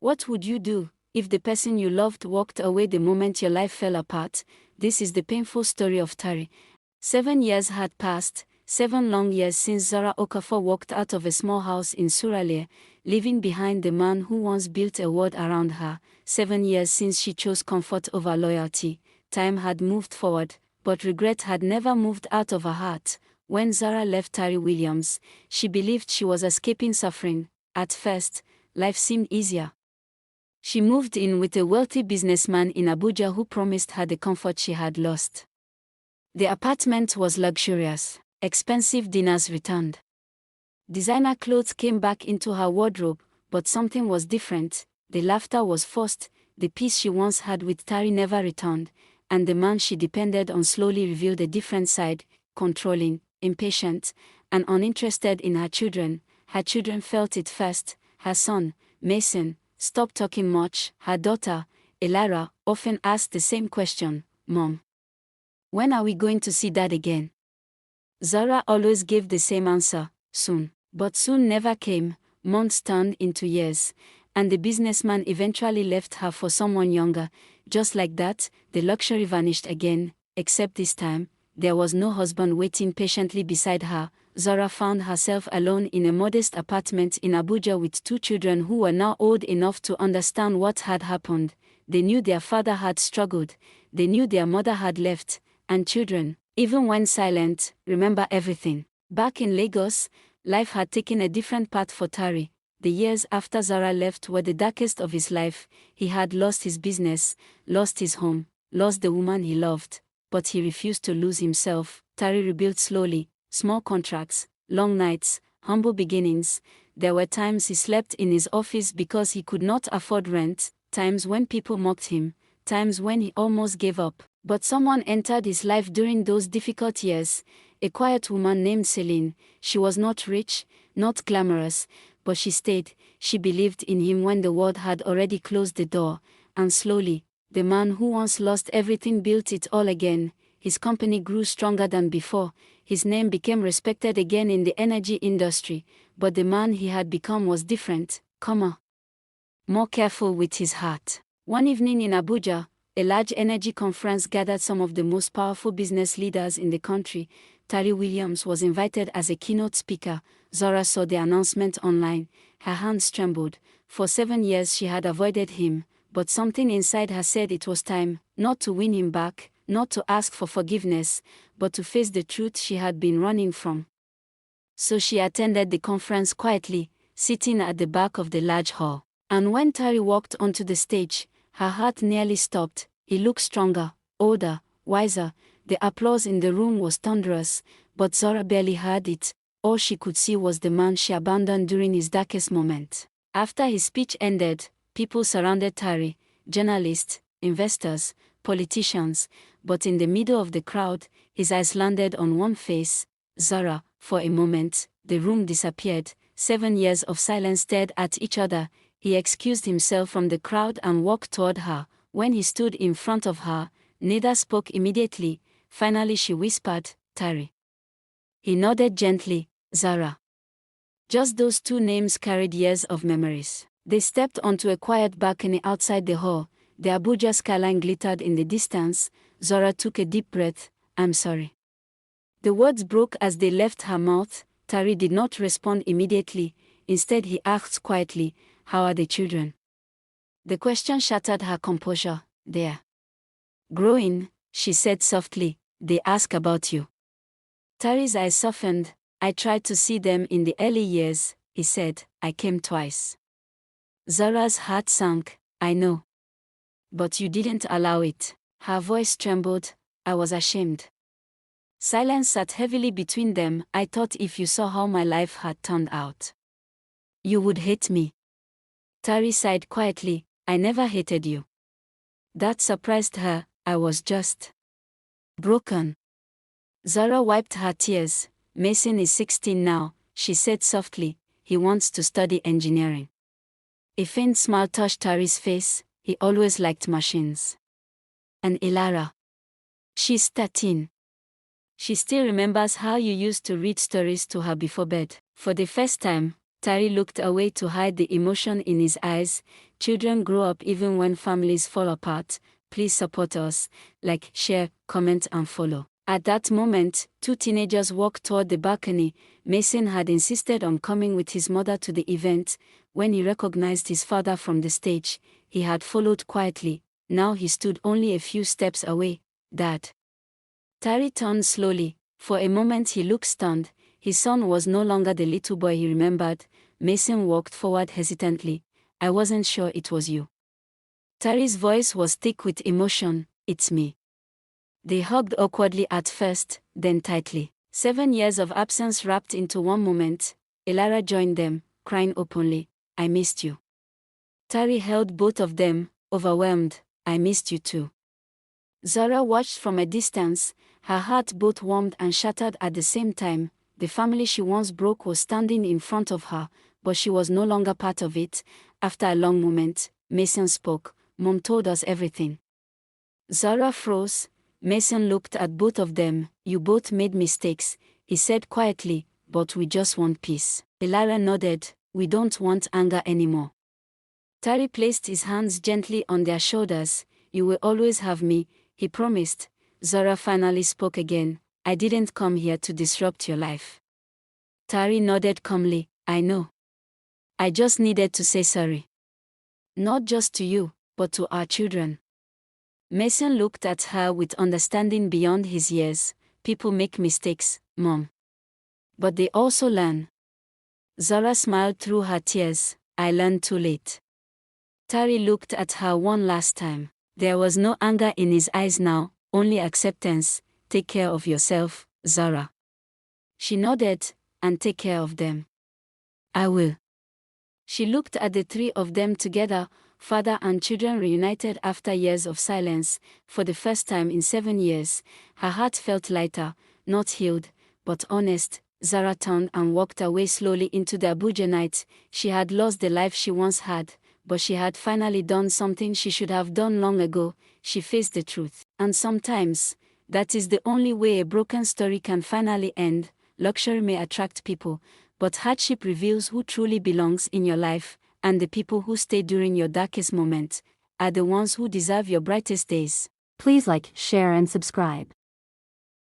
What would you do if the person you loved walked away the moment your life fell apart? This is the painful story of Tari. 7 years had passed, 7 long years since Zara Okafor walked out of a small house in Suralere, leaving behind the man who once built a world around her. 7 years since she chose comfort over loyalty. Time had moved forward, but regret had never moved out of her heart. When Zara left Tari Williams, she believed she was escaping suffering. At first, life seemed easier. She moved in with a wealthy businessman in Abuja who promised her the comfort she had lost. The apartment was luxurious. Expensive dinners returned. Designer clothes came back into her wardrobe, but something was different. The laughter was forced, the peace she once had with Tari never returned, and the man she depended on slowly revealed a different side, controlling, impatient, and uninterested in her children. Her children felt it first. Her son, Mason, stopped talking much. Her daughter, Elara, often asked the same question, "Mom, when are we going to see Dad again?" Zara always gave the same answer, "Soon." But soon never came. Months turned into years, and the businessman eventually left her for someone younger. Just like that, the luxury vanished again, except this time, there was no husband waiting patiently beside her. Zara found herself alone in a modest apartment in Abuja with 2 children who were now old enough to understand what had happened. They knew their father had struggled, they knew their mother had left, and children, even when silent, remember everything. Back in Lagos, life had taken a different path for Tari. The years after Zara left were the darkest of his life. He had lost his business, lost his home, lost the woman he loved, but he refused to lose himself. Tari rebuilt slowly, small contracts, long nights, humble beginnings. There were times he slept in his office because he could not afford rent, times when people mocked him, times when he almost gave up. But someone entered his life during those difficult years, a quiet woman named Celine. She was not rich, not glamorous, but she stayed. She believed in him when the world had already closed the door, and slowly, the man who once lost everything built it all again. His company grew stronger than before, his name became respected again in the energy industry, but the man he had become was different, more careful with his heart. One evening in Abuja, a large energy conference gathered some of the most powerful business leaders in the country. Tari Williams was invited as a keynote speaker. Zara saw the announcement online. Her hands trembled. For 7 years she had avoided him, but something inside her said it was time, not to win him back, not to ask for forgiveness, but to face the truth she had been running from. So she attended the conference quietly, sitting at the back of the large hall. And when Tari walked onto the stage, her heart nearly stopped. He looked stronger, older, wiser. The applause in the room was thunderous, but Zara barely heard it. All she could see was the man she abandoned during his darkest moment. After his speech ended, people surrounded Tari, journalists, investors, politicians, but in the middle of the crowd, his eyes landed on one face, Zara. For a moment, the room disappeared. 7 years of silence stared at each other. He excused himself from the crowd and walked toward her. When he stood in front of her, neither spoke immediately. Finally she whispered, "Tari." He nodded gently, "Zara." Just those 2 names carried years of memories. They stepped onto a quiet balcony outside the hall. The Abuja skyline glittered in the distance. Zara took a deep breath. "I'm sorry." The words broke as they left her mouth. Tari did not respond immediately. Instead he asked quietly, "How are the children?" The question shattered her composure. "They're growing," she said softly. "They ask about you." Tari's eyes softened. "I tried to see them in the early years," he said. "I came twice." Zara's heart sank. "I know. But you didn't allow it." Her voice trembled. "I was ashamed." Silence sat heavily between them. "I thought if you saw how my life had turned out, you would hate me." Tari sighed quietly. "I never hated you." That surprised her. "I was just broken." Zara wiped her tears. "Mason is 16 now," she said softly. "He wants to study engineering." A faint smile touched Tari's face. "He always liked machines." "And Elara?" "She's 13. She still remembers how you used to read stories to her before bed." For the first time, Tari looked away to hide the emotion in his eyes. Children grow up even when families fall apart. Please support us, like, share, comment and follow. At that moment, two teenagers walked toward the balcony. Mason had insisted on coming with his mother to the event. When he recognized his father from the stage, he had followed quietly. Now he stood only a few steps away. Dad. Tari turned slowly. For a moment he looked stunned. His son was no longer the little boy he remembered. Mason walked forward hesitantly. I wasn't sure it was you. Tari's voice was thick with emotion. It's me. They hugged awkwardly at first, then tightly. 7 years of absence wrapped into one moment. Elara joined them, crying openly. I missed you. Tari held both of them, overwhelmed. I missed you too. Zara watched from a distance, her heart both warmed and shattered at the same time. The family she once broke was standing in front of her, but she was no longer part of it. After a long moment, Mason spoke. Mom told us everything. Zara froze. Mason looked at both of them. You both made mistakes, he said quietly, but we just want peace. Elara nodded. We don't want anger anymore. Tari placed his hands gently on their shoulders. You will always have me, he promised. Zara finally spoke again. I didn't come here to disrupt your life. Tari nodded calmly. I know. I just needed to say sorry. Not just to you, but to our children. Mason looked at her with understanding beyond his years. People make mistakes, Mom. But they also learn. Zara smiled through her tears. I learned too late. Tari looked at her one last time. There was no anger in his eyes now, only acceptance. Take care of yourself, Zara. She nodded. And take care of them. I will. She looked at the three of them together, father and children reunited after years of silence. For the first time in 7 years, her heart felt lighter, not healed, but honest. Zara turned and walked away slowly into the Abuja night. She had lost the life she once had, but she had finally done something she should have done long ago. She faced the truth. And sometimes, that is the only way a broken story can finally end. Luxury may attract people, but hardship reveals who truly belongs in your life, and the people who stay during your darkest moment are the ones who deserve your brightest days. Please like, share and subscribe.